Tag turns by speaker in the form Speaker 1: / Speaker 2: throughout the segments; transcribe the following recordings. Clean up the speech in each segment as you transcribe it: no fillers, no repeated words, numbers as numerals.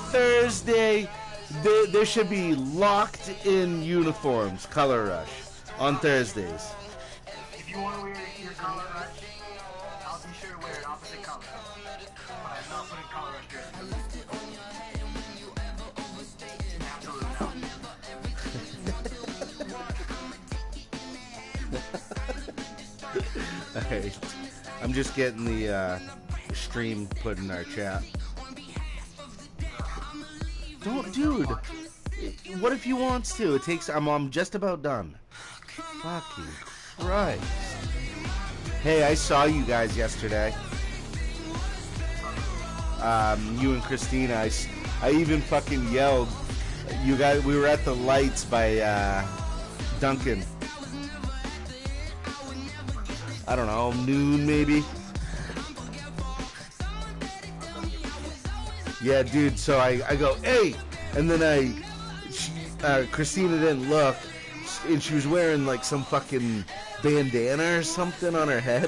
Speaker 1: Thursday, there should be locked-in uniforms, Color Rush, on Thursdays.
Speaker 2: If you want to wear your Color Rush, I'll be sure to wear it opposite color. But I'm not putting Color Rush jerseys. Absolutely not.
Speaker 1: Alright, I'm just getting the stream put in our chat. Don't, dude. What if he wants to? It takes. I'm just about done. Fucking Christ. Hey, I saw you guys yesterday. You and Christina. I even fucking yelled. You guys. We were at the lights by Duncan. I don't know, noon maybe. Yeah, dude, so I go, hey! And then Christina didn't look, and she was wearing like some fucking bandana or something on her head,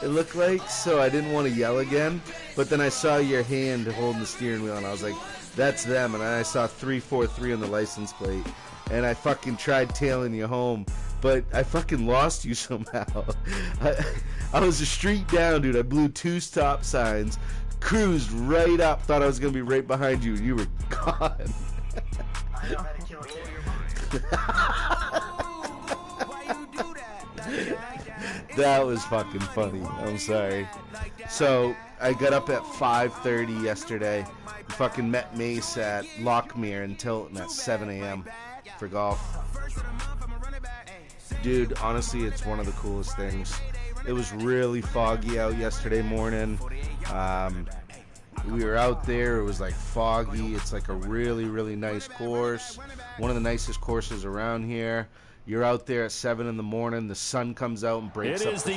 Speaker 1: it looked like, so I didn't want to yell again. But then I saw your hand holding the steering wheel, and I was like, that's them. And then I saw 343 on the license plate, and I fucking tried tailing you home, but I fucking lost you somehow. I was a street down, dude. I blew 2 stop signs, cruised right up, thought I was going to be right behind you, and you were gone.
Speaker 2: I know how to kill a carrier.
Speaker 1: That was fucking funny. I'm sorry. So, I got up at 5:30 yesterday. Fucking met Mace at Lockmere in Tilton at 7 a.m. for golf. Dude, honestly, it's one of the coolest things. It was really foggy out yesterday morning. We were out there. It was like foggy. It's like a really, really nice course. One of the nicest courses around here. You're out there at 7 in the morning. The sun comes out and breaks up the fog.
Speaker 3: It is the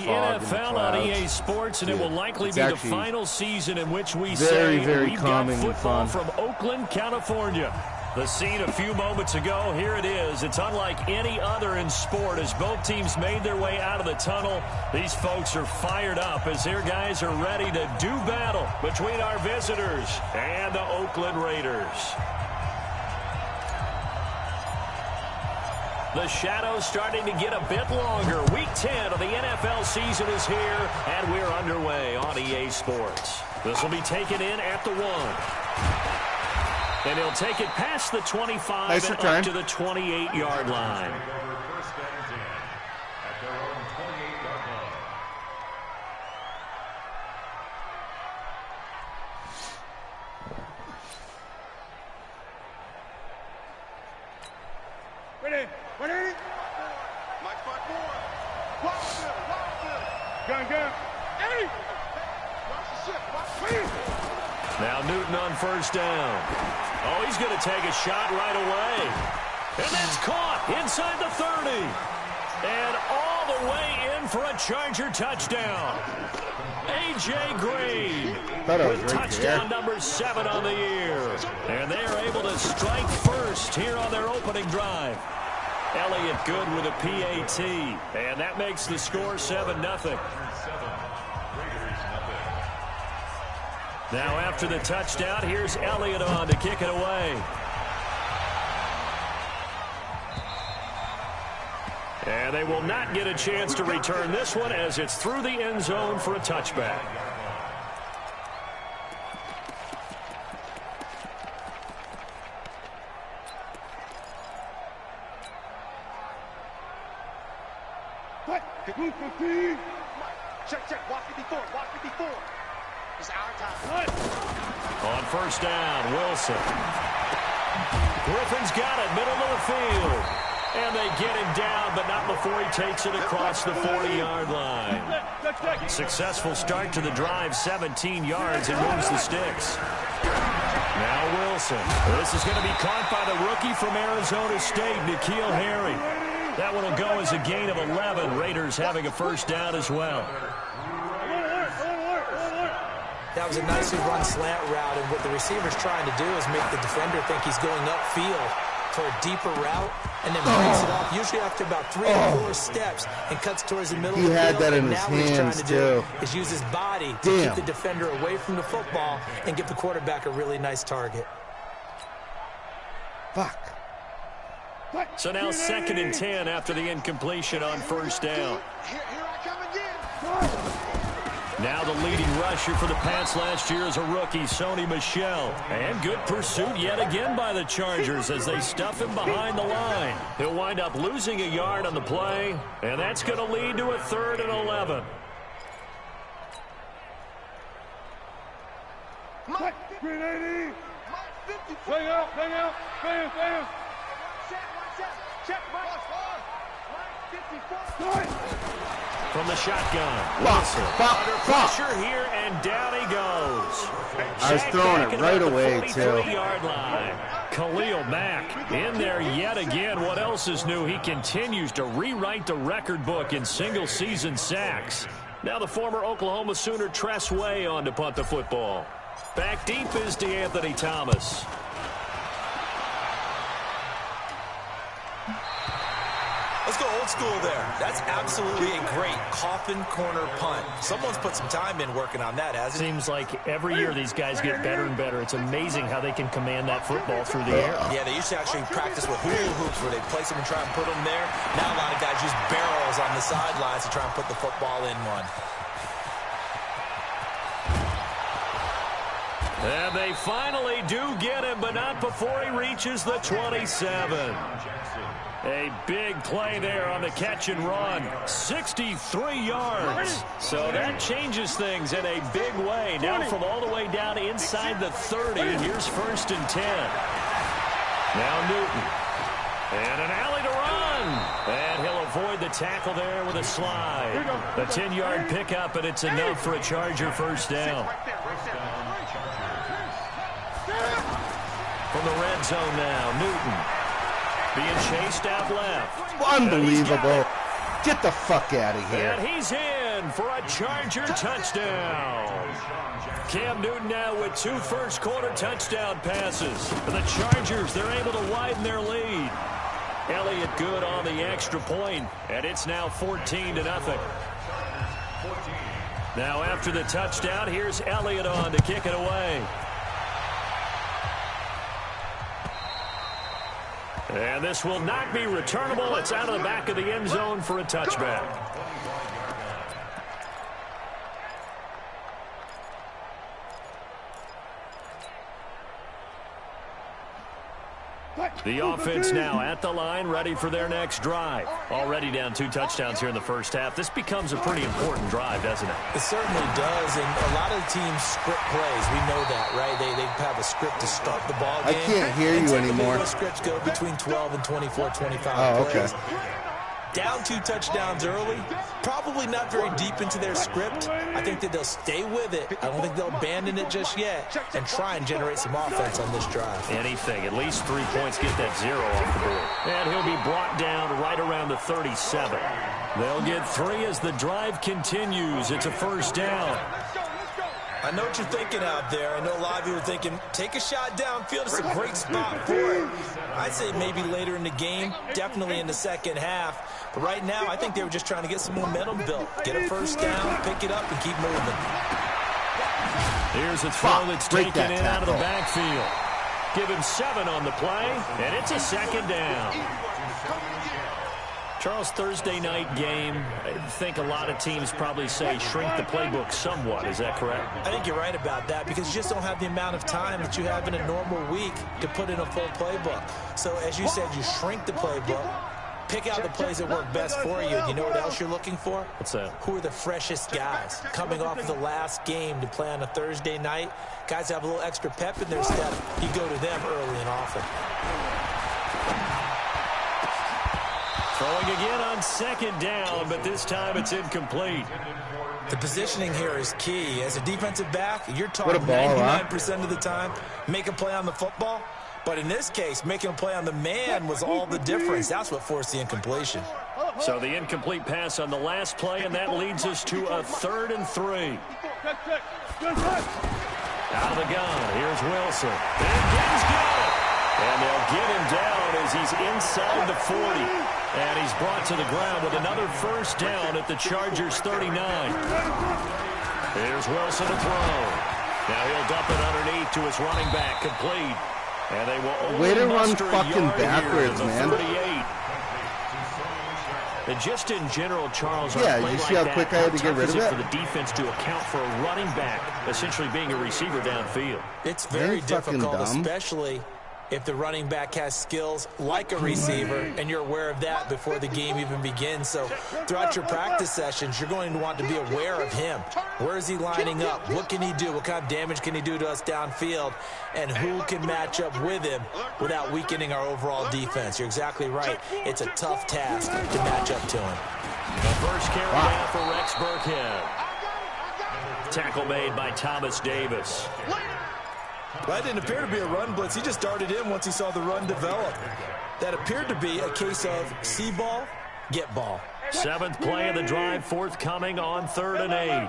Speaker 3: NFL on EA Sports, and it will likely be the final season in which we
Speaker 1: very
Speaker 3: we've
Speaker 1: calming
Speaker 3: got football
Speaker 1: and fun.
Speaker 3: from Oakland, California. The scene a few moments ago, here it is. It's unlike any other in sport as both teams made their way out of the tunnel. These folks are fired up as their guys are ready to do battle between our visitors and the Oakland Raiders. The shadow's starting to get a bit longer. Week 10 of the NFL season is here, and we're underway on EA Sports. This will be taken in at the 1. And he'll take it past the 25
Speaker 1: nice
Speaker 3: and
Speaker 1: return.
Speaker 3: up to the 28-yard line.
Speaker 4: Ready? Mike 5-4. Gun. Hey! Watch the ship.
Speaker 3: Now Newton on first down. Oh, he's going to take a shot right away. And that's caught inside the 30. And all the way in for a Charger touchdown. A.J. Green with touchdown number 7 on the year. And they are able to strike first here on their opening drive. Elliott good with a PAT. And that makes the score 7-0. Now after the touchdown, here's Elliott on to kick it away. And they will not get a chance to return this one as it's through the end zone for a touchback.
Speaker 4: Check. Watch 54. It's our time.
Speaker 3: On first down, Wilson. Griffin's got it, middle of the field. And they get him down, but not before he takes it across the 40-yard line. Successful start to the drive, 17 yards, and moves the sticks. Now Wilson. This is going to be caught by the rookie from Arizona State, N'Keal Harry. That one will go as a gain of 11. Raiders having a first down as well.
Speaker 5: That was a nicely run slant route, and what the receiver's trying to do is make the defender think he's going upfield for a deeper route, and then breaks it off, usually after about 3 or 4 steps, and cuts towards the middle of the field.
Speaker 1: He had that in his
Speaker 5: now what he's
Speaker 1: hands,
Speaker 5: trying to
Speaker 1: too.
Speaker 5: do is use his body to keep the defender away from the football and give the quarterback a really nice target.
Speaker 1: Fuck.
Speaker 3: So now 2nd and 10 after the incompletion on first down.
Speaker 4: Here I come again.
Speaker 3: Now the leading rusher for the Pats last year is a rookie, Sony Michel. And good pursuit yet again by the Chargers as they stuff him behind the line. He'll wind up losing a yard on the play, and that's going to lead to a 3rd and 11.
Speaker 4: Mike, 380. Mike, 50. Bang out. Bam. Check, Mike. Mike, 54.
Speaker 3: From the shotgun, Wilson under pressure here, and down he goes.
Speaker 1: I was throwing it right away, too.
Speaker 3: 43-yard line. Khalil Mack in there yet again. What else is new? He continues to rewrite the record book in single-season sacks. Now the former Oklahoma Sooner Tress Way on to punt the football. Back deep is DeAnthony Thomas.
Speaker 5: Let's go old school there. That's absolutely a great coffin corner punt. Someone's put some time in working on that, hasn't it?
Speaker 3: Seems like every year these guys get better and better. It's amazing how they can command that football through the air.
Speaker 5: Yeah, they used to actually practice with hula hoops where they place them and try and put them there. Now a lot of guys use barrels on the sidelines to try and put the football in one.
Speaker 3: And they finally do get him, but not before he reaches the 27. A big play there on the catch and run. 63 yards. So that changes things in a big way. Now from all the way down inside the 30, here's 1st and 10. Now Newton. And an alley to run. And he'll avoid the tackle there with a slide. A 10-yard pickup, and it's enough for a Charger first down. From the red zone now, Newton. Being chased out left.
Speaker 1: Unbelievable. Get the fuck out of here.
Speaker 3: And he's in for a Charger touchdown. Cam Newton now with 2 first-quarter touchdown passes. And the Chargers, they're able to widen their lead. Elliott good on the extra point, and it's now 14-0. Now after the touchdown, here's Elliott on to kick it away. And this will not be returnable. It's out of the back of the end zone for a touchback. The offense now at the line, ready for their next drive. Already down 2 touchdowns here in the first half. This becomes a pretty important drive, doesn't it?
Speaker 5: It certainly does, and a lot of the teams script plays. We know that, right? They have a script to start the ball game.
Speaker 1: I can't hear you anymore.
Speaker 5: Those scripts go between 12 and 24, 25
Speaker 1: Oh, okay.
Speaker 5: plays. Down 2 touchdowns early, probably not very deep into their script. I think that they'll stay with it. I don't think they'll abandon it just yet and try and generate some offense on this drive.
Speaker 3: Anything. At least 3 points, get that 0 off the board. And he'll be brought down right around the 37. They'll get 3 as the drive continues. It's a first down.
Speaker 5: I know what you're thinking out there. I know a lot of you are thinking, take a shot downfield. It's a great spot for it. I'd say maybe later in the game, definitely in the second half. But right now, I think they were just trying to get some momentum built. Get a first down, pick it up, and keep moving.
Speaker 3: Here's a throw that's taken in out of the backfield. Give him 7 on the play, and it's a second down. Charles, Thursday night game, I think a lot of teams probably say shrink the playbook somewhat. Is that correct?
Speaker 5: I think you're right about that because you just don't have the amount of time that you have in a normal week to put in a full playbook. So as you said, you shrink the playbook, pick out the plays that work best for you. And you know what else you're looking for?
Speaker 3: What's that?
Speaker 5: Who are the freshest guys coming off of the last game to play on a Thursday night? Guys have a little extra pep in their step. You go to them early and often.
Speaker 3: Throwing again on second down, but this time it's incomplete.
Speaker 5: The positioning here is key. As a defensive back, you're talking 99% of the time, make a play on the football. But in this case, making a play on the man was all the difference. That's what forced the incompletion.
Speaker 3: So the incomplete pass on the last play, and that leads us to a 3rd and 3. Out of the gun, here's Wilson. And he's got it. And they'll get him down as he's inside the 40. And he's brought to the ground with another first down at the Chargers' 39. Here's Wilson to throw. Now he'll dump it underneath to his running back, complete. And they will
Speaker 1: Way to
Speaker 3: only
Speaker 1: run
Speaker 3: muster a
Speaker 1: fucking
Speaker 3: yard here
Speaker 1: backwards,
Speaker 3: to the
Speaker 1: man.
Speaker 3: 38. And just in general, Charles,
Speaker 1: Yeah, you see how quick I had to get rid of it?
Speaker 3: for the defense to account for a running back essentially being a receiver downfield?
Speaker 5: It's very difficult,
Speaker 1: dumb.
Speaker 5: especially if the running back has skills like a receiver, and you're aware of that before the game even begins. So throughout your practice sessions, you're going to want to be aware of him. Where is he lining up? What can he do? What kind of damage can he do to us downfield? And who can match up with him without weakening our overall defense? You're exactly right. It's a tough task to match up to him.
Speaker 3: The first carry down for Rex Burkhead. Tackle made by Thomas Davis.
Speaker 5: That didn't appear to be a run blitz. He just darted in once he saw the run develop. That appeared to be a case of see ball, get ball.
Speaker 3: 7th play of the drive, forthcoming on 3rd and 8.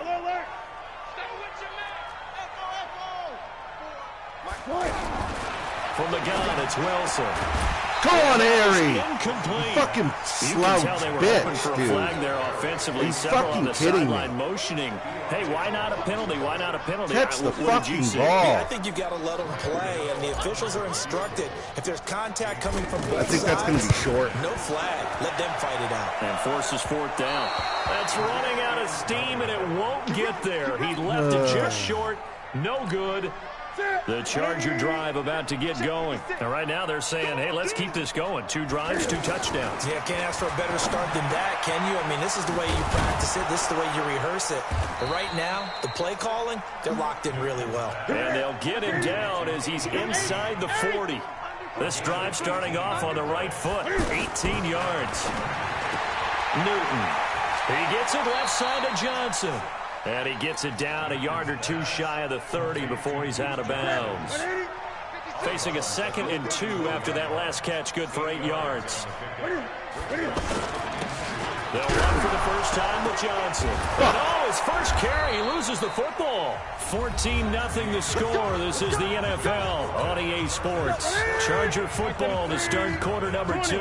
Speaker 3: From the gun, it's Wilson.
Speaker 1: Come on, Harry!
Speaker 3: Incomplete.
Speaker 1: Fucking
Speaker 3: You can tell
Speaker 1: slouch
Speaker 3: they were hoping for
Speaker 1: bitch,
Speaker 3: a
Speaker 1: dude.
Speaker 3: flag there offensively.
Speaker 1: Are you
Speaker 3: Several on
Speaker 1: fucking
Speaker 3: the
Speaker 1: kidding me?
Speaker 3: sideline motioning. Hey, why not a penalty? Why not a penalty?
Speaker 1: Catch the
Speaker 3: What did you
Speaker 1: fucking
Speaker 3: see?
Speaker 1: ball.
Speaker 5: I think you've got to let them play, and the officials are instructed. If there's contact coming from both
Speaker 1: I think that's going to be
Speaker 5: sides,
Speaker 1: short.
Speaker 5: no flag. Let them fight it out.
Speaker 3: And forces 4th down. That's running out of steam, and it won't get there. He left it just short. No good. The Charger drive about to get going. And right now they're saying, hey, let's keep this going. 2 drives, 2 touchdowns.
Speaker 5: Yeah, can't ask for a better start than that, can you? I mean, this is the way you practice it. This is the way you rehearse it. But right now, the play calling, they're locked in really well.
Speaker 3: And they'll get him down as he's inside the 40. This drive starting off on the right foot. 18 yards. Newton. He gets it left side to Johnson. And he gets it down a yard or 2 shy of the 30 before he's out of bounds. Facing a 2nd and 2 after that last catch, good for 8 yards. They'll run for the first time with Johnson. And his first carry, he loses the football. 14-0 the score. This is the NFL on EA Sports. Charger football to start quarter number 2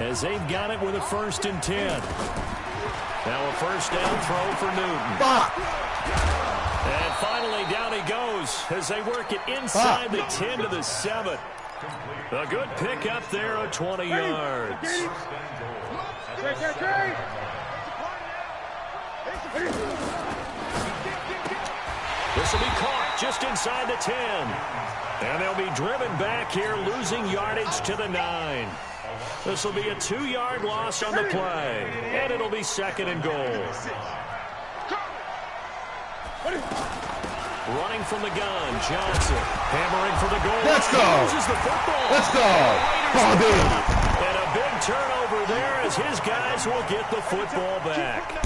Speaker 3: as they've got it with a 1st and 10. Now a first down throw for Newton. And finally down he goes as they work it inside the 10 to the 7. A good pick up there of 20 yards. This will be caught just inside the 10. And they'll be driven back here, losing yardage to the 9. This will be a 2-yard loss on the play. And it'll be 2nd and goal. Running from the gun, Johnson. Hammering for the goal.
Speaker 1: Let's go.
Speaker 3: He loses the football.
Speaker 1: Let's go. Bobby.
Speaker 3: And a big turnover there as his guys will get the football back.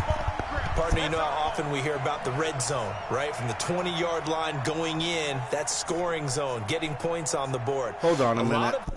Speaker 5: Partner, you know how often we hear about the red zone, right? From the 20-yard line going in, that's scoring zone, getting points on the board.
Speaker 1: Hold on a minute.
Speaker 5: Lot of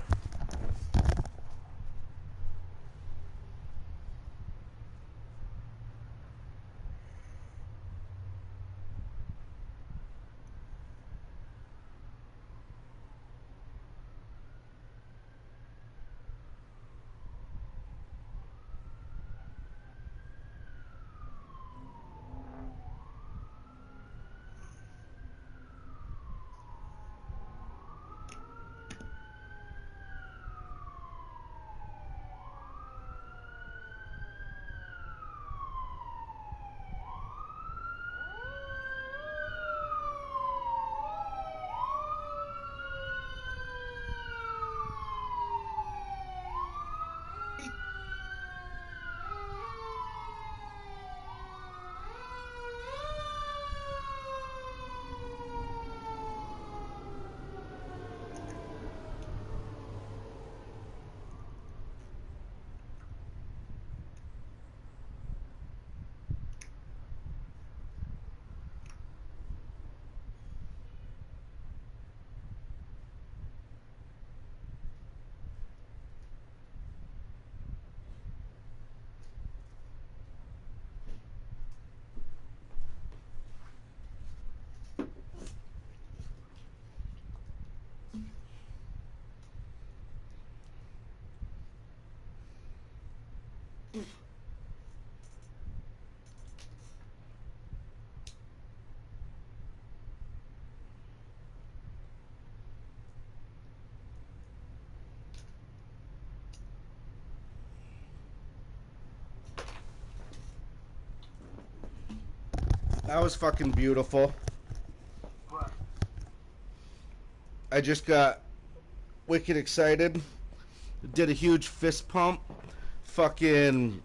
Speaker 1: That was fucking beautiful.
Speaker 2: What?
Speaker 1: I just got wicked excited. Did a huge fist pump. Fucking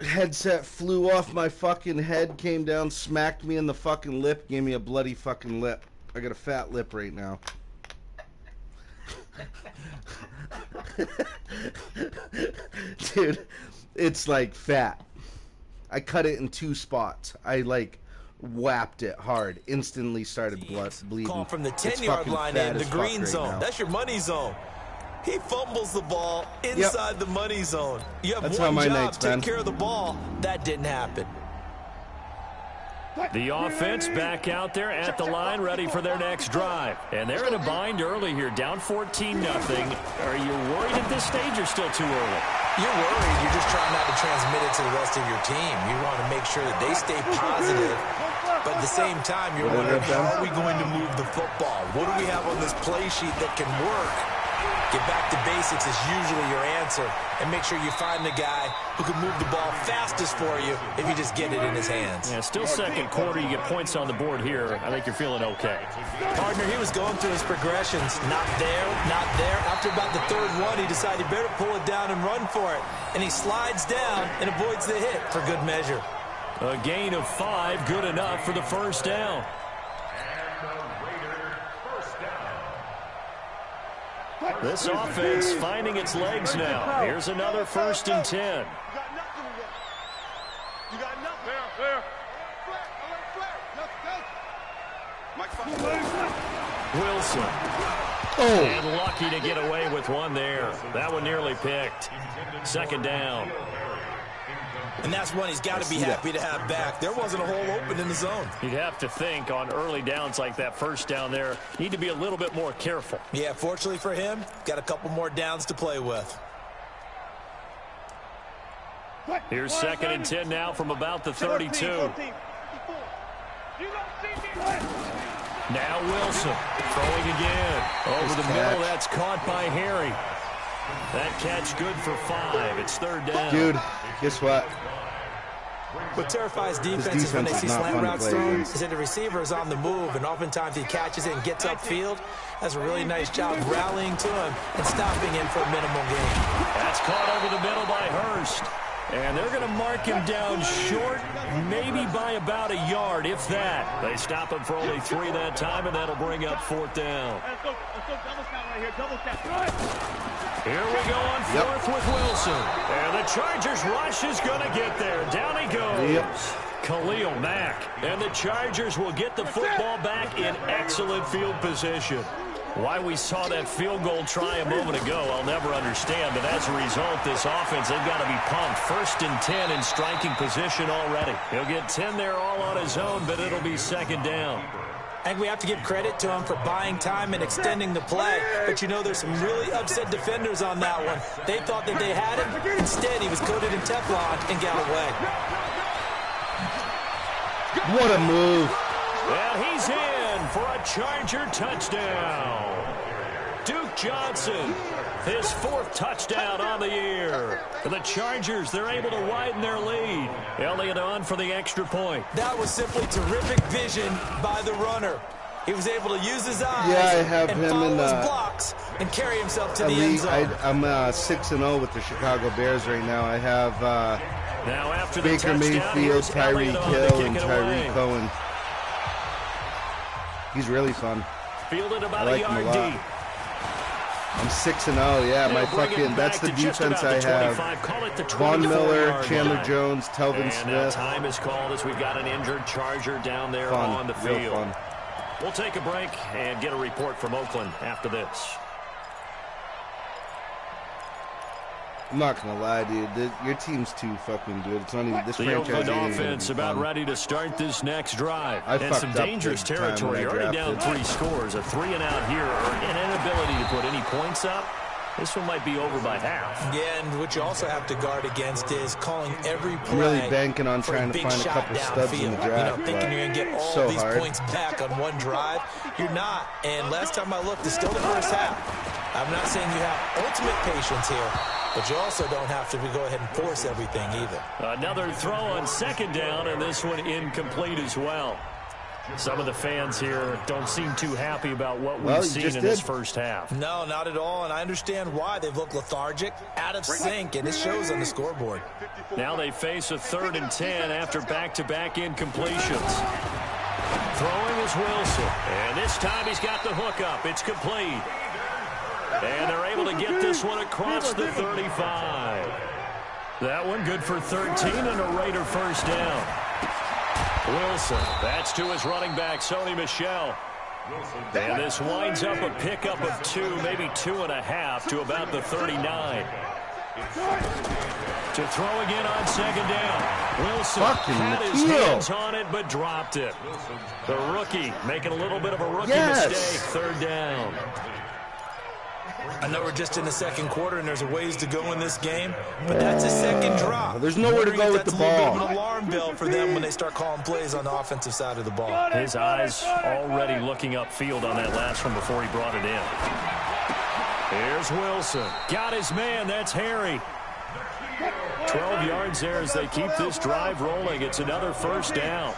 Speaker 1: headset flew off my fucking head, came down, smacked me in the fucking lip, gave me a bloody fucking lip. I got a fat lip right now. Dude, it's like fat. I cut it in 2 spots. I like whapped it hard. Instantly started bleeding.
Speaker 5: Call from the 10-yard line in the green zone. That's your money zone. He fumbles the ball inside the money zone. You have
Speaker 1: That's
Speaker 5: one
Speaker 1: how my
Speaker 5: job,
Speaker 1: night's
Speaker 5: take
Speaker 1: been.
Speaker 5: care of the ball. That didn't happen.
Speaker 3: The offense back out there at the line, ready for their next drive. And they're in a bind early here, down 14-0. Are you worried at this stage or still too early?
Speaker 5: You're worried. You're just trying not to transmit it to the rest of your team. You want to make sure that they stay positive. But at the same time, you're wondering, how are we going to move the football? What do we have on this play sheet that can work? Get back to basics is usually your answer. And make sure you find the guy who can move the ball fastest for you if you just get it in his hands.
Speaker 3: Yeah, still second quarter. You get points on the board here. I think you're feeling okay.
Speaker 5: Partner, he was going through his progressions. Not there, not there. After about the third one, he decided he better pull it down and run for it. And he slides down and avoids the hit for good measure.
Speaker 3: A gain of 5, good enough for the first down. This offense finding its legs now. Here's another 1st and 10.
Speaker 4: You got nothing. There.
Speaker 3: Wilson. And lucky to get away with one there. That one nearly picked. 2nd down.
Speaker 5: And that's one he's got to be happy to have back. There wasn't a hole open in the zone.
Speaker 3: You'd have to think on early downs like that first down there, need to be a little bit more careful.
Speaker 5: Yeah, fortunately for him, got a couple more downs to play with.
Speaker 3: Here's 2nd and 10 now from about the 32. Now Wilson throwing again. Over the middle, that's caught by Harry. That catch good for 5. It's 3rd down.
Speaker 1: Dude, guess what?
Speaker 5: What terrifies defenses when they see slant routes thrown is that the receiver is on the move, and oftentimes he catches it and gets upfield. Does a really nice job rallying to him and stopping him for a minimal gain.
Speaker 3: That's caught over the middle by Hurst. And they're going to mark him down short, maybe by about a yard, if that. They stop him for only 3 that time, and that'll bring up 4th down.
Speaker 4: Let's go double count right here. Double count.
Speaker 3: Here we go on 4th with Wilson. And the Chargers rush is going to get there. Down he goes. Khalil Mack. And the Chargers will get the football back in excellent field position. Why we saw that field goal try a moment ago, I'll never understand. But as a result, this offense, they've got to be pumped. 1st and 10 in striking position already. He'll get 10 there all on his own, but it'll be 2nd down.
Speaker 5: I think we have to give credit to him for buying time and extending the play. But, you know, there's some really upset defenders on that one. They thought that they had him. Instead, he was coated in Teflon and got away.
Speaker 1: What a move.
Speaker 3: Well, he's in for a Charger touchdown. Duke Johnson, his 4th touchdown on the year. For the Chargers, they're able to widen their lead. Elliott on for the extra point.
Speaker 5: That was simply terrific vision by the runner. He was able to use his eyes and follow his blocks and carry himself to the end zone.
Speaker 1: I'm 6-0 with the Chicago Bears right now. I have
Speaker 3: now after the
Speaker 1: Baker Mayfield, Tyreek Hill, and Tyreek Cohen. He's really fun.
Speaker 3: Fielded about
Speaker 1: a
Speaker 3: yard deep.
Speaker 1: I'm 6-0, yeah. My fucking, that's the defense I have. Von Miller, Chandler Jones, Telvin Smith.
Speaker 3: Time is called as we've got an injured Charger down there on the field.
Speaker 1: Real fun.
Speaker 3: We'll take a break and get a report from Oakland after this.
Speaker 1: I'm not gonna lie, dude. Your team's too fucking good. It's not even this franchise.
Speaker 3: The Oakland offense about ready to start this next drive.
Speaker 1: And
Speaker 3: some dangerous territory. You're already down 3 scores. A 3 and out here, or an inability to put any points up. This one might be over by half.
Speaker 5: Yeah, and what you also have to guard against is calling every play.
Speaker 1: I'm really banking on trying to find a couple studs in the draft.
Speaker 5: You know, thinking you're going to get all these points back on one drive. You're not. And last time I looked, it's still the first half. I'm not saying you have ultimate patience here, but you also don't have to go ahead and force everything either.
Speaker 3: Another throw on second down, and this one incomplete as well. Some of the fans here don't seem too happy about what we've seen in this first half.
Speaker 5: No, not at all, and I understand why. They've looked lethargic, out of sync, and it shows on the scoreboard.
Speaker 3: Now they face a 3rd and 10 after back-to-back incompletions. Throwing is Wilson, and this time he's got the hook up. It's complete. And they're able to get this one across the 35. That one good for 13 and a Raider first down. Wilson, that's to his running back, Sony Michel. And this winds up a pickup of 2, maybe 2.5 to about the 39. To throw again on second down. Wilson had his hands on it but dropped it. The rookie making a little bit of a rookie mistake. 3rd down.
Speaker 5: I know we're just in the second quarter and there's a ways to go in this game, but that's a second drop.
Speaker 1: There's nowhere to go with the ball.
Speaker 5: That's a little bit of an alarm bell for them when they start calling plays on the offensive side of the ball.
Speaker 3: His eyes already looking upfield on that last one before he brought it in. Here's Wilson. Got his man. That's Harry. 12 yards there as they keep this drive rolling. It's another first down.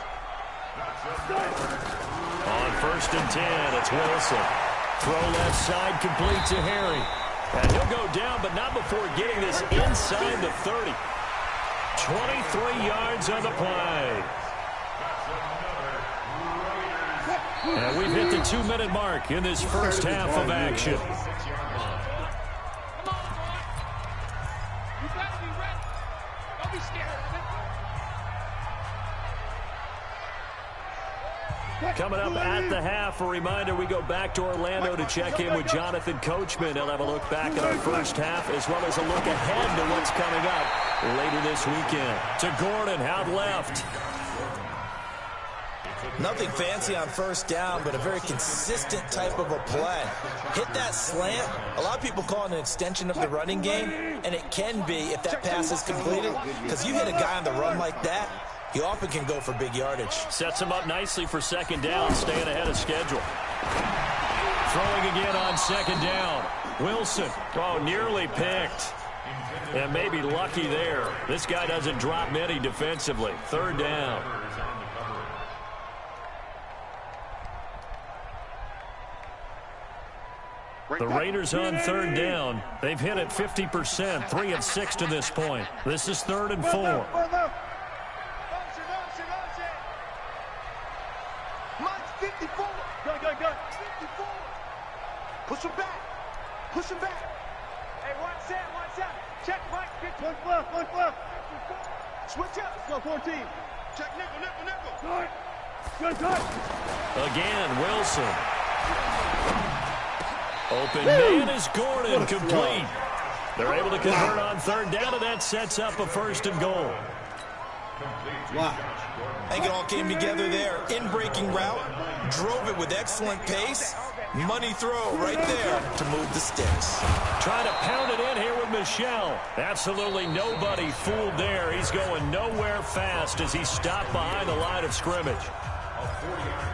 Speaker 3: On 1st and 10, it's Wilson. Throw left side, complete to Harry. And he'll go down, but not before getting this inside the 30. 23 yards on the play. And we've hit the 2-minute mark in this first half of action. Coming up at the half, a reminder, we go back to Orlando to check in with Jonathan Coachman. He'll have a look back at our first half as well as a look ahead to what's coming up later this weekend. To Gordon, out left.
Speaker 5: Nothing fancy on first down, but a very consistent type of a play. Hit that slant. A lot of people call it an extension of the running game, and it can be if that pass is completed, because you hit a guy on the run like that, he often can go for big yardage.
Speaker 3: Sets him up nicely for second down, staying ahead of schedule. Throwing again on second down. Wilson, nearly picked. And maybe lucky there. This guy doesn't drop many defensively. 3rd down. The Raiders on 3rd down. They've hit it 50%, 3 of 6 to this point. This is 3rd and 4.
Speaker 4: Push him back. Push him back. Hey, one set. Check, Mike. One left. Switch up. Go 14. Check nickel. Good.
Speaker 3: Again, Wilson. Open man is Gordon, complete. They're able to convert on 3rd down, and that sets up a 1st and goal.
Speaker 5: Wow. I think it all came together there. In-breaking route, drove it with excellent pace. Money throw right there to move the sticks.
Speaker 3: Trying to pound it in here with Michel. Absolutely nobody fooled there. He's going nowhere fast as he's stopped behind the line of scrimmage.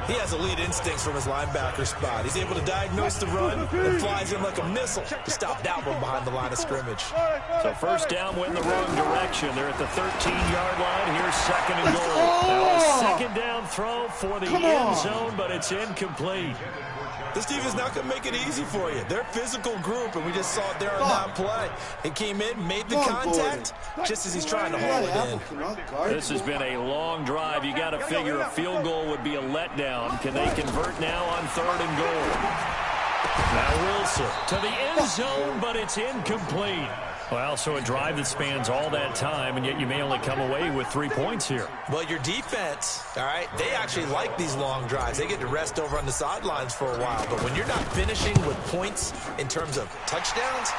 Speaker 5: He has elite instincts from his linebacker spot. He's able to diagnose the run and flies in like a missile to stop that one behind the line of scrimmage.
Speaker 3: So first down went the wrong direction. They're at the 13-yard line. Here's 2nd and goal. Now a 2nd down throw for the end zone, but it's incomplete.
Speaker 5: This defense is not going to make it easy for you. They're a physical group, and we just saw it there on that play. He came in, made the contact, just as he's trying to haul it in.
Speaker 3: This has been a long drive. You got to figure a field goal would be a letdown. Can they convert now on 3rd and goal? Now Wilson to the end zone, but it's incomplete. Well, so a drive that spans all that time, and yet you may only come away with 3 points here.
Speaker 5: Well, your defense, all right, they actually like these long drives. They get to rest over on the sidelines for a while. But when you're not finishing with points in terms of touchdowns,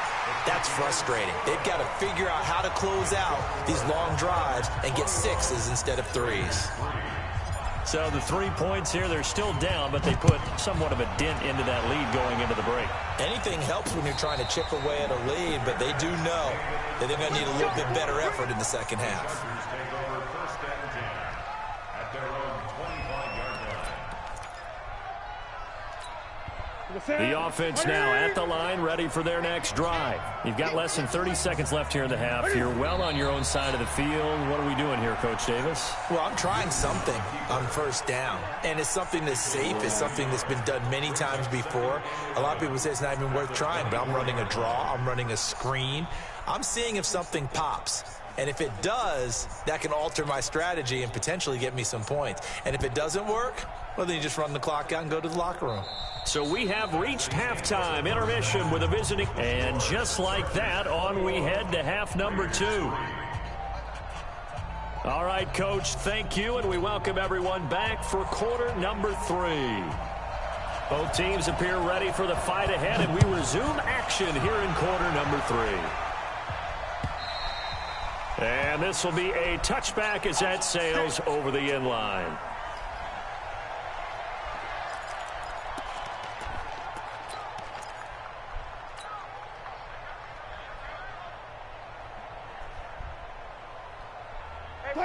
Speaker 5: that's frustrating. They've got to figure out how to close out these long drives and get 6s instead of 3s.
Speaker 3: So the 3 points here, they're still down, but they put somewhat of a dent into that lead going into the break.
Speaker 5: Anything helps when you're trying to chip away at a lead, but they do know that they're going to need a little bit better effort in the second half.
Speaker 3: The offense now at the line, ready for their next drive. You've got less than 30 seconds left here in the half. You're well on your own side of the field. What are we doing here, Coach Davis?
Speaker 5: Well, I'm trying something on first down, and it's something that's safe. It's something that's been done many times before. A lot of people say it's not even worth trying, but I'm running a draw. I'm running a screen. I'm seeing if something pops. And if it does, that can alter my strategy and potentially get me some points. And if it doesn't work, well, then you just run the clock out and go to the locker room.
Speaker 3: So we have reached halftime, intermission with a visiting. And just like that, on we head to half number 2. All right, Coach, thank you, and we welcome everyone back for quarter number 3. Both teams appear ready for the fight ahead, and we resume action here in quarter number 3. And this will be a touchback as that sails over the end line.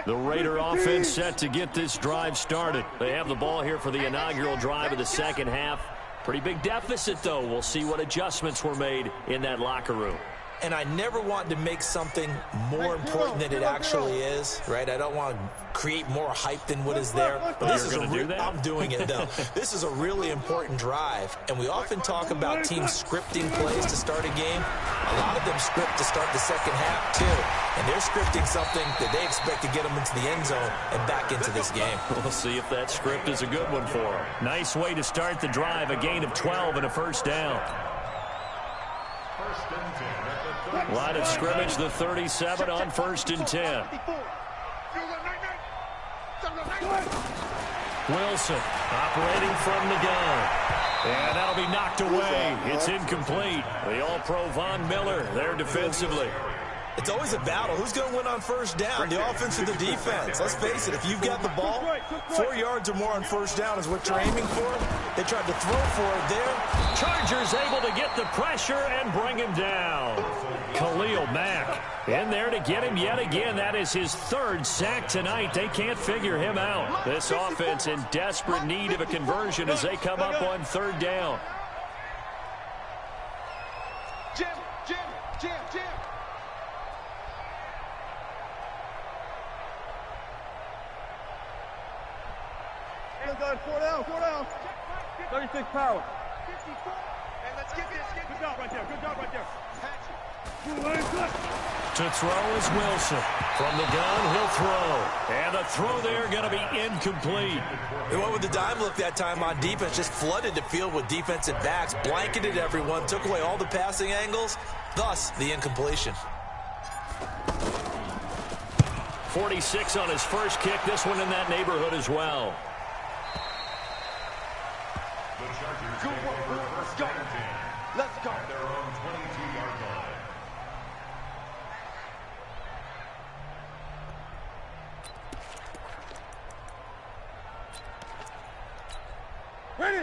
Speaker 3: The Raider offense set to get this drive started. They have the ball here for the inaugural drive of the second half. Pretty big deficit, though. We'll see what adjustments were made in that locker room.
Speaker 5: And I never want to make something more important than it actually is, right? I don't want to create more hype than what is there. But this is I'm doing it, though. This is a really important drive. And we often talk about teams scripting plays to start a game. A lot of them script to start the second half, too. And they're scripting something that they expect to get them into the end zone and back into this game.
Speaker 3: We'll see if that script is a good one for them. Nice way to start the drive, a gain of 12 and a first down. Line of scrimmage, the 37 on 1st and 10. Wilson operating from the gun. And that'll be knocked away. It's incomplete. The All-Pro Von Miller there defensively.
Speaker 5: It's always a battle. Who's going to win on first down, the offense or the defense? Let's face it, if you've got the ball, 4 yards or more on first down is what you're aiming for. They tried to throw for it there.
Speaker 3: Chargers able to get the pressure and bring him down. Khalil Mack in there to get him yet again. That is his 3rd sack tonight. They can't figure him out. This offense in desperate need of a conversion as they come up on 3rd down.
Speaker 4: Jim. Four down. 36 power. 54. Hey, let's get this. Good job right there.
Speaker 3: To throw is Wilson. From the gun, he'll throw. And the throw there going to be incomplete.
Speaker 5: They went with the dime look that time on defense. Just flooded the field with defensive backs. Blanketed everyone. Took away all the passing angles. Thus, the incompletion.
Speaker 3: 46 on his first kick. This one in that neighborhood as well.
Speaker 4: Let's go.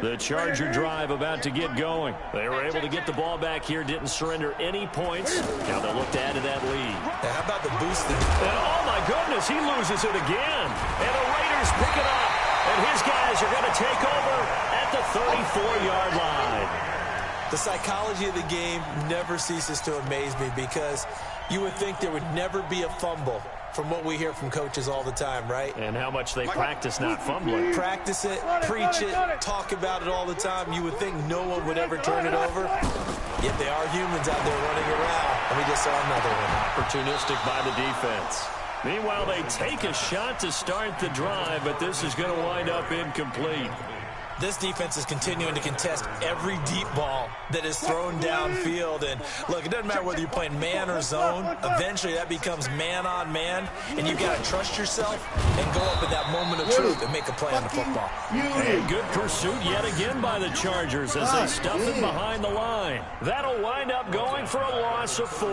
Speaker 3: The Charger drive about to get going. They were able to get the ball back here, didn't surrender any points. Now they'll look to add to that lead.
Speaker 5: Now, how about the boosting?
Speaker 3: And oh my goodness, he loses it again. And the Raiders pick it up. And his guys are going to take over at the 34-yard line.
Speaker 5: The psychology of the game never ceases to amaze me because you would think there would never be a fumble from what we hear from coaches all the time, right?
Speaker 3: And how much they practice not fumbling.
Speaker 5: Practice it, preach it, talk about it all the time. You would think no one would ever turn it over. Yet they are humans out there running around, and we just saw another one.
Speaker 3: Opportunistic by the defense. Meanwhile, they take a shot to start the drive, but this is going to wind up incomplete.
Speaker 5: This defense is continuing to contest every deep ball that is thrown downfield. And, look, it doesn't matter whether you're playing man or zone. Eventually, that becomes man-on-man, and you've got to trust yourself and go up at that moment of truth and make a play on the football.
Speaker 3: And good pursuit yet again by the Chargers as they stuff him behind the line. That'll wind up going for a loss of 4.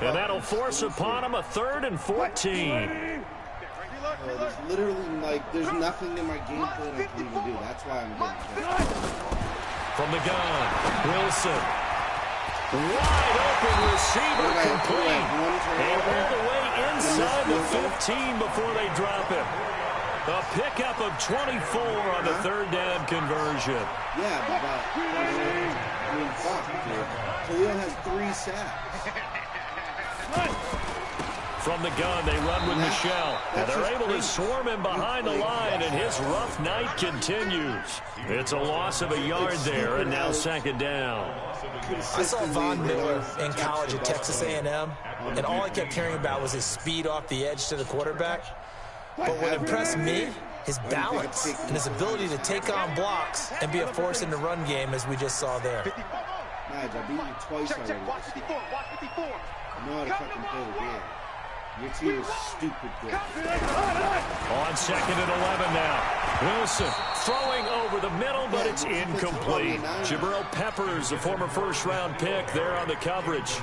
Speaker 3: And that'll force upon him a 3rd and 14.
Speaker 1: There's literally, there's nothing in my game plan I can even do. That's why I'm getting killed.
Speaker 3: From the gun, Wilson. Wide open receiver complete. And all the way inside the 15 before they drop him. A pickup of 24 on the third down conversion.
Speaker 1: Yeah, but I mean, fuck, dude. Khalil has 3 sacks.
Speaker 3: From the gun, they run with Michelle. And they're able to swarm him behind the line, and his rough night continues. It's a loss of a yard there, and now second down.
Speaker 5: I saw Von Miller in college at Texas A&M, and all I kept hearing about was his speed off the edge to the quarterback. But what impressed me, his balance and his ability to take on blocks and be a force in the run game, as we just saw there.
Speaker 1: Nige, I beat you twice already.
Speaker 4: Watch 54, watch 54.
Speaker 1: I know how to fucking play the game. Your team is stupid good.
Speaker 3: On second and 11 now. Wilson throwing over the middle, but it's incomplete. Jabril Peppers, a former first-round pick, there on the coverage.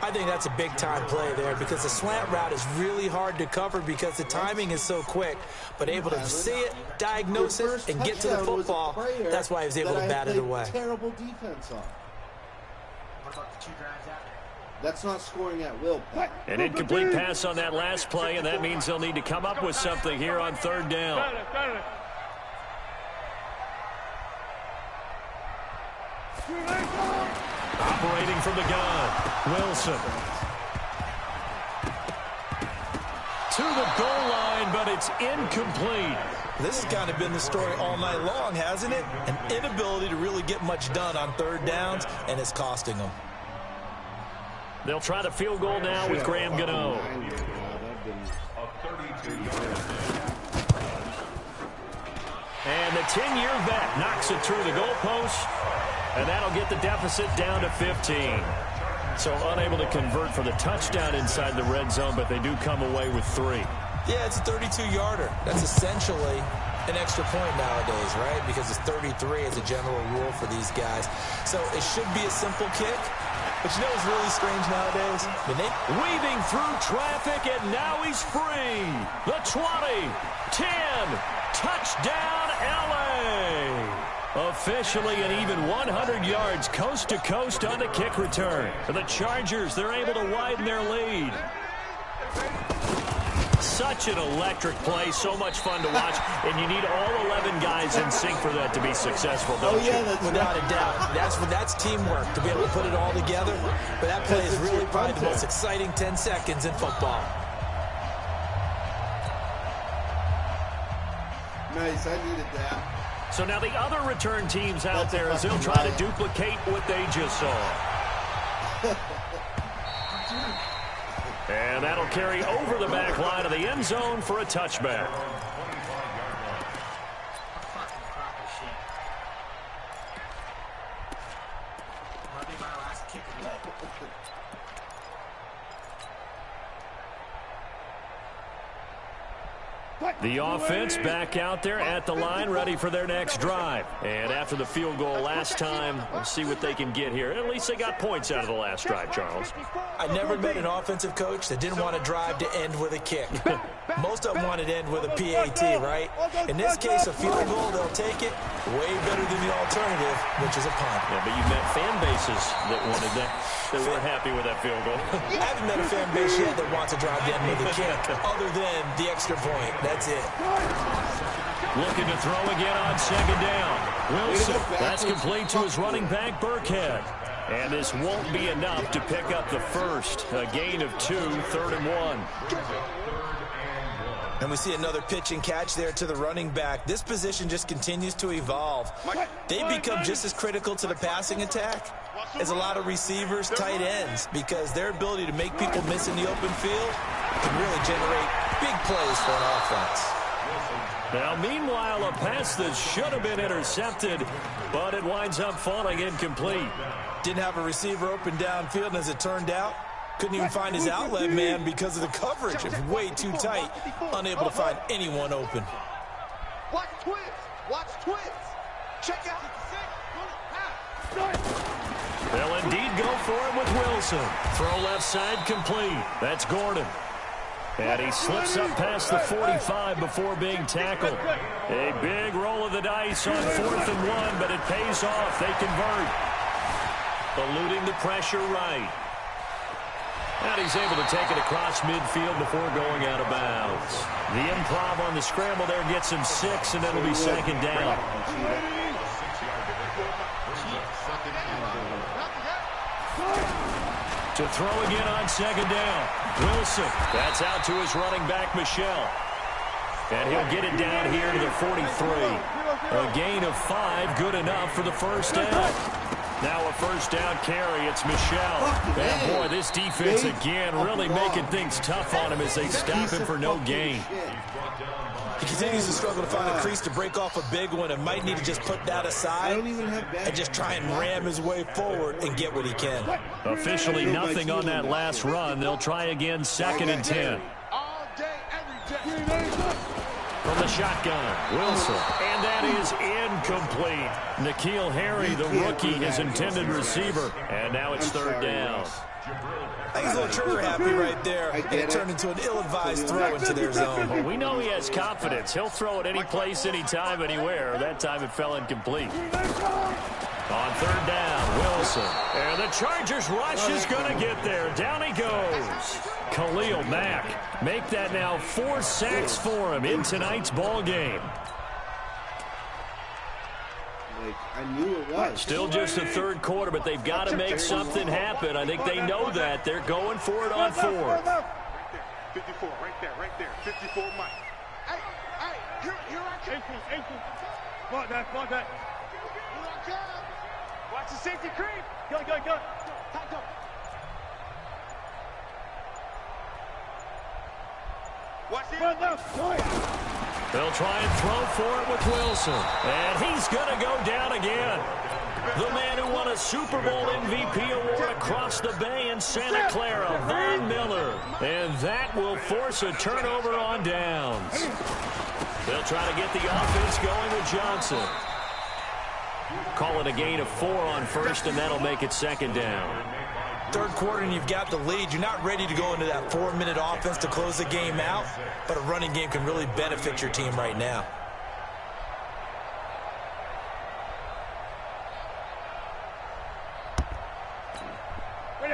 Speaker 5: I think that's a big-time play there because the slant route is really hard to cover because the timing is so quick. But able to see it, diagnose it, and get to the football, that's why he was able to bat it away.
Speaker 1: Terrible defense on.
Speaker 2: What about the 2 drives after?
Speaker 1: That's not scoring at will, Pat.
Speaker 3: An incomplete pass on that last play, and that means they'll need to come up with something here on third down. Operating from the gun, Wilson. To the goal line, but it's incomplete.
Speaker 5: This has kind of been the story all night long, hasn't it? An inability to really get much done on third downs, and it's costing them.
Speaker 3: They'll try the field goal now with Graham GDough. And the 10-year vet knocks it through the goalpost, and that'll get the deficit down to 15. So unable to convert for the touchdown inside the red zone, but they do come away with 3.
Speaker 5: Yeah, it's a 32-yarder. That's essentially an extra point nowadays, right? Because it's 33 as a general rule for these guys. So it should be a simple kick. But you know what's really strange nowadays?
Speaker 3: Weaving through traffic, and now he's free. The 20, 10, touchdown, L.A. Officially an even 100 yards coast to coast on the kick return. For the Chargers, they're able to widen their lead. Such an electric play, so much fun to watch, and you need all 11 guys in sync for that to be successful, don't you?
Speaker 5: Without a doubt. That's teamwork, to be able to put it all together. But that play is really probably the most exciting 10 seconds in football.
Speaker 1: Nice, I needed that.
Speaker 3: So now the other return teams out there as they'll try to duplicate what they just saw. And that'll carry over the back line of the end zone for a touchback. The offense back out there at the line, ready for their next drive. And after the field goal last time, we'll see what they can get here. At least they got points out of the last drive, Charles.
Speaker 5: I never met an offensive coach that didn't want to drive to end with a kick. Most of them wanted to end with a PAT, right? In this case, a field goal, they'll take it way better than the alternative, which is a punt.
Speaker 3: Yeah, but you met fan bases that wanted that, that were happy with that field goal.
Speaker 5: I haven't met a fan base yet that wants to drive to end with a kick, other than the extra point. That's it.
Speaker 3: Looking to throw again on second down. Wilson, that's complete to his running back, Burkhead. And this won't be enough to pick up the first. A gain of 2, 3rd and 1.
Speaker 5: And we see another pitch and catch there to the running back. This position just continues to evolve. They become just as critical to the passing attack as a lot of receivers, tight ends, because their ability to make people miss in the open field can really generate big plays for an offense.
Speaker 3: Now, meanwhile, a pass that should have been intercepted, but it winds up falling incomplete.
Speaker 5: Didn't have a receiver open downfield, and as it turned out, couldn't even find his outlet man because of the coverage. It was way too tight, unable to find anyone open.
Speaker 4: Watch twins. Watch twins. Check out.
Speaker 3: They'll indeed go for it with Wilson. Throw left side complete. That's Gordon. And he slips up past the 45 before being tackled. A big roll of the dice on 4th and 1, but it pays off. They convert. Eluding the pressure right. And he's able to take it across midfield before going out of bounds. The improv on the scramble there gets him 6, and it'll be second down. To throw again on second down. Wilson. That's out to his running back, Michelle. And he'll get it down here to the 43. A gain of 5, good enough for the first down. Now a first down carry. It's Michelle. And boy, this defense again really making things tough on him as they stop him for no gain.
Speaker 5: He continues to struggle to find a crease to break off a big one and might need to just put that aside and just try and ram his way forward and get what he can.
Speaker 3: Officially nothing on that last run. They'll try again, 2nd and 10. From the shotgun, Wilson. And that is incomplete. N'Keal Harry, the rookie, his intended receiver. And now it's 3rd down.
Speaker 5: I think he's a little trigger happy right there. And it turned into an ill-advised throw into their zone.
Speaker 3: Well, we know he has confidence. He'll throw it any place, anytime, anywhere. That time it fell incomplete. On 3rd down, Wilson. And the Chargers rush is going to get there. Down he goes. Khalil Mack. Make that now 4 sacks for him in tonight's ball game.
Speaker 1: I knew it was.
Speaker 3: Still just the 3rd quarter, but they've got to make something happen. I think they know that. They're going for it on 4th.
Speaker 4: 54, right there. 54, Mike. Hey, here I come. 18. Fuck that. Here I come. Watch the safety creep. Go. Tight go. Watch it. Run left.
Speaker 3: They'll try and throw for it with Wilson. And he's going to go down again. The man who won a Super Bowl MVP award across the bay in Santa Clara, Von Miller. And that will force a turnover on downs. They'll try to get the offense going with Johnson. Call it a gain of 4 on 1st, and that'll make it 2nd down.
Speaker 5: 3rd quarter and you've got the lead. You're not ready to go into that 4-minute offense to close the game out, but a running game can really benefit your team right now.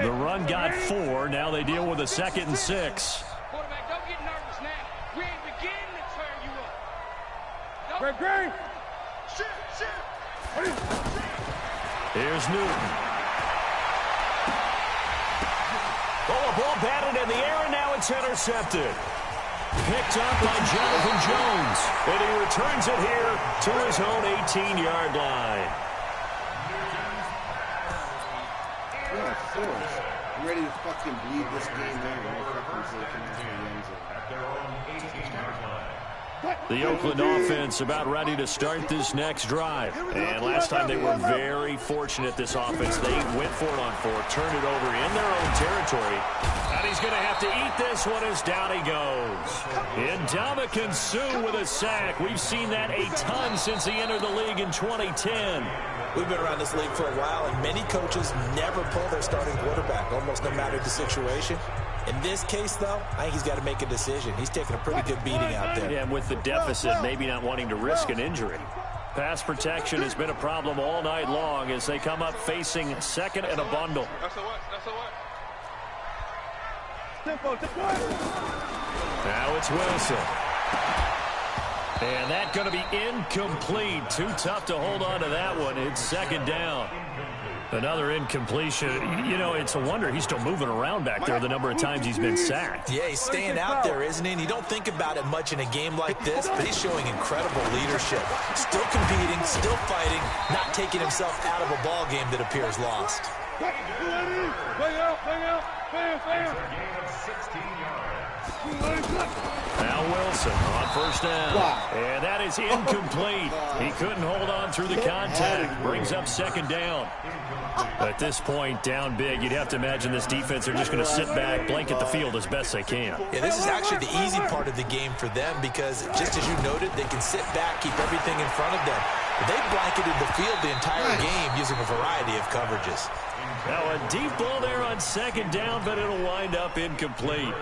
Speaker 3: The run got 4. Now they deal with a 2nd and 6.
Speaker 4: Quarterback, don't get nervous now. We ain't beginning to tear you up. Greg. Shit.
Speaker 3: Here's Newton. Oh, a ball batted in the air, and now it's intercepted. Picked up by Jonathan Jones. And he returns it here to his own 18-yard line.
Speaker 1: Yeah, of course. I'm ready to fucking bleed this game out.
Speaker 3: The Oakland offense about ready to start this next drive. And last time they were very fortunate, this offense. They went for it on 4th, turned it over in their own territory. And he's going to have to eat this one as down he goes. Ndamukong Suh with a sack. We've seen that a ton since he entered the league in 2010.
Speaker 5: We've been around this league for a while, and many coaches never pull their starting quarterback, almost no matter the situation. In this case, though, I think he's got to make a decision. He's taking a pretty good beating out there.
Speaker 3: Yeah, and with the deficit, maybe not wanting to risk an injury. Pass protection has been a problem all night long as they come up facing 2nd and a bundle.
Speaker 4: That's a what?
Speaker 3: Now it's Wilson. And that's going to be incomplete. Too tough to hold on to that one. It's 2nd down. Another incompletion. You know, it's a wonder he's still moving around back there the number of times he's been sacked.
Speaker 5: Yeah, he's staying out there, isn't he? And you don't think about it much in a game like this, but he's showing incredible leadership. Still competing, still fighting, not taking himself out of a ball game that appears lost.
Speaker 3: Now Wilson on 1st down. And that is incomplete. He couldn't hold on through the contact. Brings up 2nd down. At this point, down big, you'd have to imagine this defense are just going to sit back, blanket the field as best they can.
Speaker 5: Yeah, this is actually the easy part of the game for them because, just as you noted, they can sit back, keep everything in front of them. They've blanketed the field the entire game using a variety of coverages.
Speaker 3: Now a deep ball there on 2nd down, but it'll wind up incomplete.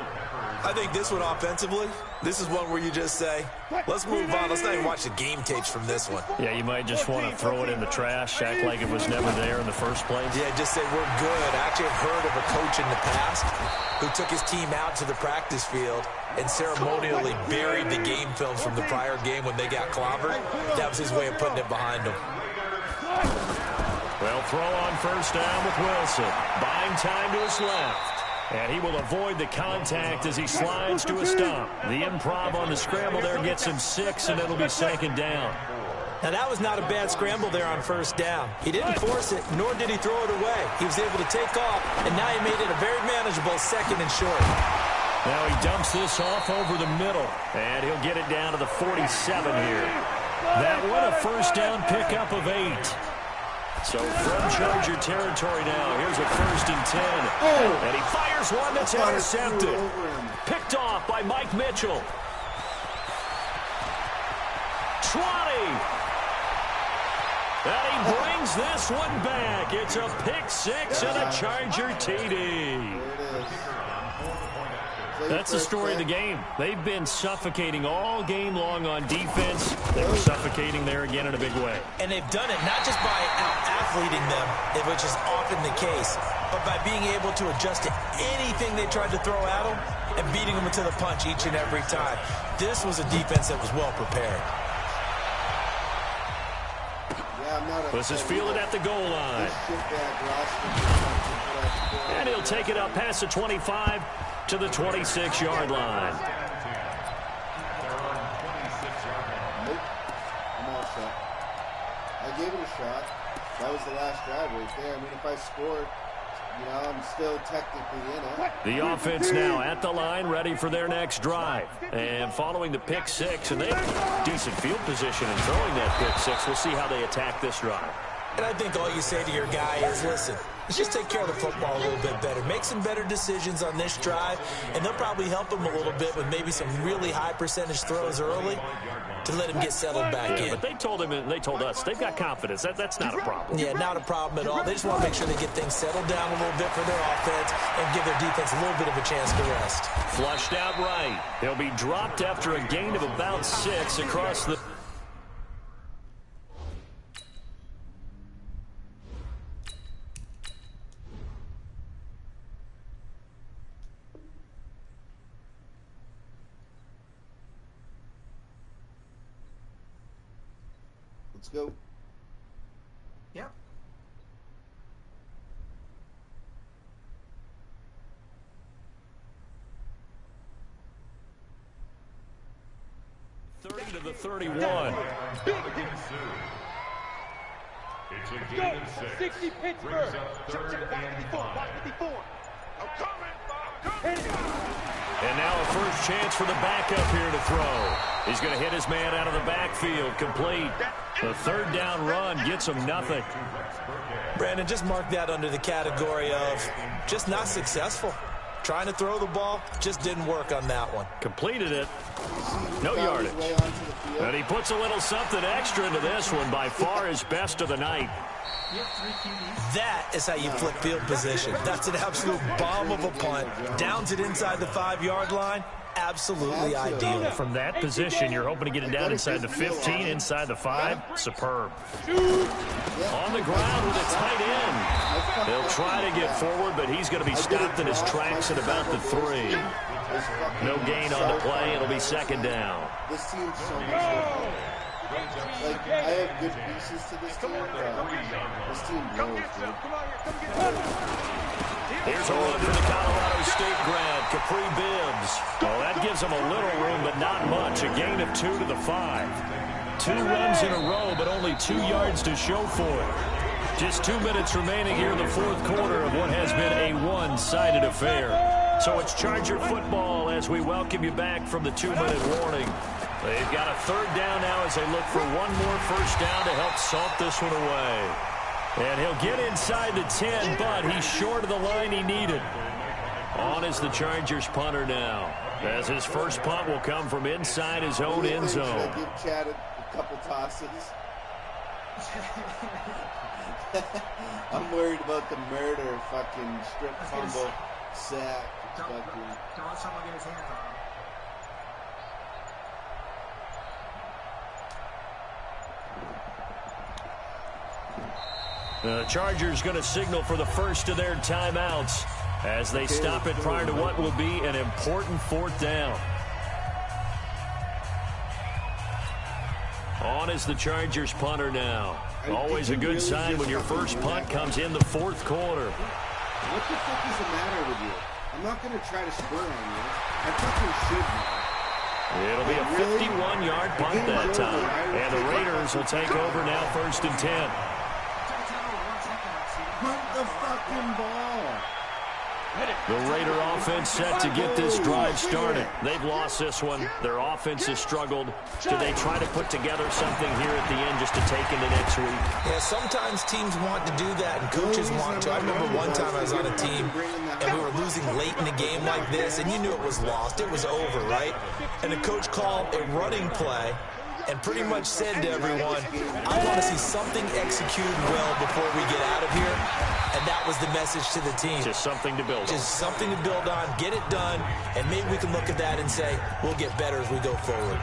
Speaker 5: I think this one offensively, this is one where you just say, let's move on. Let's not even watch the game tapes from this one.
Speaker 3: Yeah, you might just want to throw it in the trash, act like it was never there in the first place.
Speaker 5: Yeah, just say we're good. I actually have heard of a coach in the past who took his team out to the practice field and ceremonially buried the game film from the prior game when they got clobbered. That was his way of putting it behind them.
Speaker 3: Well, throw on first down with Wilson. Buying time to his left. And he will avoid the contact as he slides to a stop. The improv on the scramble there gets him 6, and it'll be second down.
Speaker 5: Now, that was not a bad scramble there on first down. He didn't force it, nor did he throw it away. He was able to take off, and now he made it a very manageable second and short.
Speaker 3: Now he dumps this off over the middle, and he'll get it down to the 47 here. That one a first down pickup of 8. So from Charger territory now, here's a 1st and 10. And he fires one that's intercepted. Picked off by Mike Mitchell. 20. And he brings this one back. It's a pick 6 and a Charger TD. That's the story of the game. They've been suffocating all game long on defense. They were suffocating there again in a big way.
Speaker 5: And they've done it not just by out-athleting them, which is often the case, but by being able to adjust to anything they tried to throw at them and beating them to the punch each and every time. This was a defense that was well prepared.
Speaker 3: This is fielded at the goal line. And he'll take it up past the 25 to the 26-yard line.
Speaker 6: Nope. I'm all set. I gave it a shot. That was the last drive right there. I mean, if I scored, you know, I'm still technically in it.
Speaker 3: The offense now at the line, ready for their next drive. And following the pick 6, and they have decent field position in throwing that pick 6. We'll see how they attack this drive.
Speaker 5: And I think all you say to your guy is, listen, let's just take care of the football a little bit better. Make some better decisions on this drive, and they'll probably help him a little bit with maybe some really high percentage throws early to let him get settled back in.
Speaker 3: But they told him, and they told us, they've got confidence. That's not a problem.
Speaker 5: Yeah, not a problem at all. They just want to make sure they get things settled down a little bit for their offense and give their defense a little bit of a chance to rest.
Speaker 3: Flushed out right. He'll be dropped after a gain of about 6 across the...
Speaker 6: Let's go.
Speaker 2: Yep.
Speaker 3: ...30 to the 31.
Speaker 4: It's a gain of 6. 60 Pittsburgh. Check 54. I'm coming.
Speaker 3: And now a first chance for the backup here to throw. He's going to hit his man out of the backfield. Complete. The third down run gets him nothing.
Speaker 5: Brandon, just mark that under the category of just not successful. Trying to throw the ball, just didn't work on that one.
Speaker 3: Completed it. No yardage. And he puts a little something extra into this one. By far his best of the night.
Speaker 5: That is how you flip field position. That's an absolute bomb of a punt. Downs it inside the 5-yard line. Absolutely ideal.
Speaker 3: From that position, you're hoping to get it down inside the 15, inside the 5. Superb. On the ground with a tight end. They'll try to get forward, but he's going to be stopped in his tracks at about the 3. No gain on the play. It'll be second down.
Speaker 6: This team's so much different. Like, I have good pieces to this team, but this team blows, dude.
Speaker 3: Here's a run for the Colorado State grad, Capri Bibbs. Oh, that gives him a little room, but not much. A gain of 2 to the 5. 2 runs in a row, but only 2 yards to show for it. Just 2 minutes remaining here in the fourth quarter of what has been a one-sided affair. So it's Charger football as we welcome you back from the 2-minute warning. They've got a third down now as they look for one more first down to help salt this one away. And he'll get inside the 10, but he's short of the line he needed. On is the Chargers punter now, as his first punt will come from inside his own end zone.
Speaker 6: Should I give Chad a couple tosses? I'm worried about the murder, fucking strip fumble, sack, expecting.
Speaker 2: Don't let someone get his hands on him.
Speaker 3: The Chargers going to signal for the first of their timeouts as they stop it prior to what will be an important fourth down. On is the Chargers punter now. Always a good sign when your first punt comes in the fourth quarter.
Speaker 6: What the fuck is the matter with you? I'm not going to try to squirt on you. I fucking should know.
Speaker 3: It'll be a 51-yard punt that time. And the Raiders will take over now, 1st and 10.
Speaker 6: Punt the fucking ball.
Speaker 3: The Raider offense set to get this drive started. They've lost this one. Their offense has struggled. Do they try to put together something here at the end just to take into next week?
Speaker 5: Yeah, sometimes teams want to do that and coaches want to. I remember one time I was on a team and we were losing late in a game like this and you knew it was lost. It was over, right? And the coach called a running play and pretty much said to everyone, I want to see something executed well before we get out of here. And that was the message to the team.
Speaker 3: Just something to build on.
Speaker 5: Just something to build on, get it done, and maybe we can look at that and say, we'll get better as we go forward.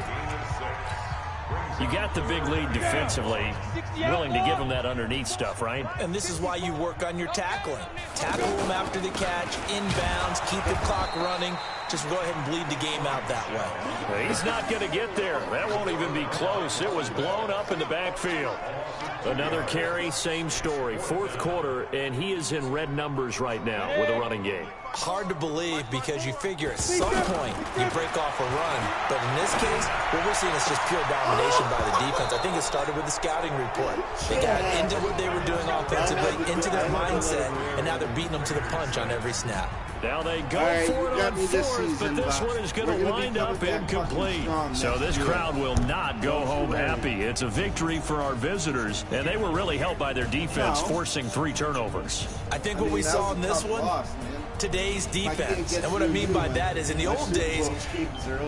Speaker 3: You got the big lead defensively, willing to give them that underneath stuff, right?
Speaker 5: And this is why you work on your tackling. Tackle them after the catch, inbounds, keep the clock running. Just go ahead and bleed the game out that way.
Speaker 3: He's not going to get there. That won't even be close. It was blown up in the backfield. Another carry, same story. Fourth quarter, and he is in red numbers right now with a running game.
Speaker 5: Hard to believe because you figure at some point you break off a run. But in this case, what we're seeing is just pure domination by the defense. I think it started with the scouting report. They got into what they were doing offensively, into their mindset, and now they're beating them to the punch on every snap.
Speaker 3: Now they go for it on fourth, but this one is going to wind up incomplete. So this crowd will not go home happy. It's a victory for our visitors, and they were really helped by their defense forcing 3 turnovers.
Speaker 5: I think what we saw in this one, today's defense. And what I mean by that is in the old days,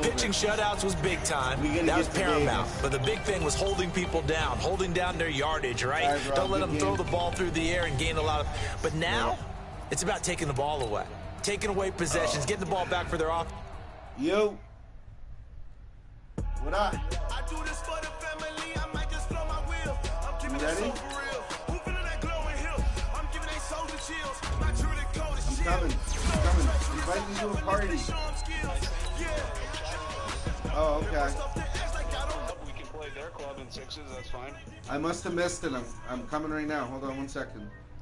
Speaker 5: pitching shutouts was big time. That was paramount. But the big thing was holding people down, holding down their yardage, right? Don't let them throw the ball through the air and gain a lot of... But now, it's about taking the ball away. Taking away possessions, getting the ball back for their offense.
Speaker 6: Yo. What up?
Speaker 7: I do this for the family. I might just blow my wheel. I'm keeping it so for real. Who feeling that glowing hill? I'm giving they souls the chills. Not true to code is chill.
Speaker 6: I'm coming. Invite me to a party. Oh, okay.
Speaker 8: We can play their club in 6s, that's fine.
Speaker 6: I must have missed it. I'm coming right now. Hold on 1 second.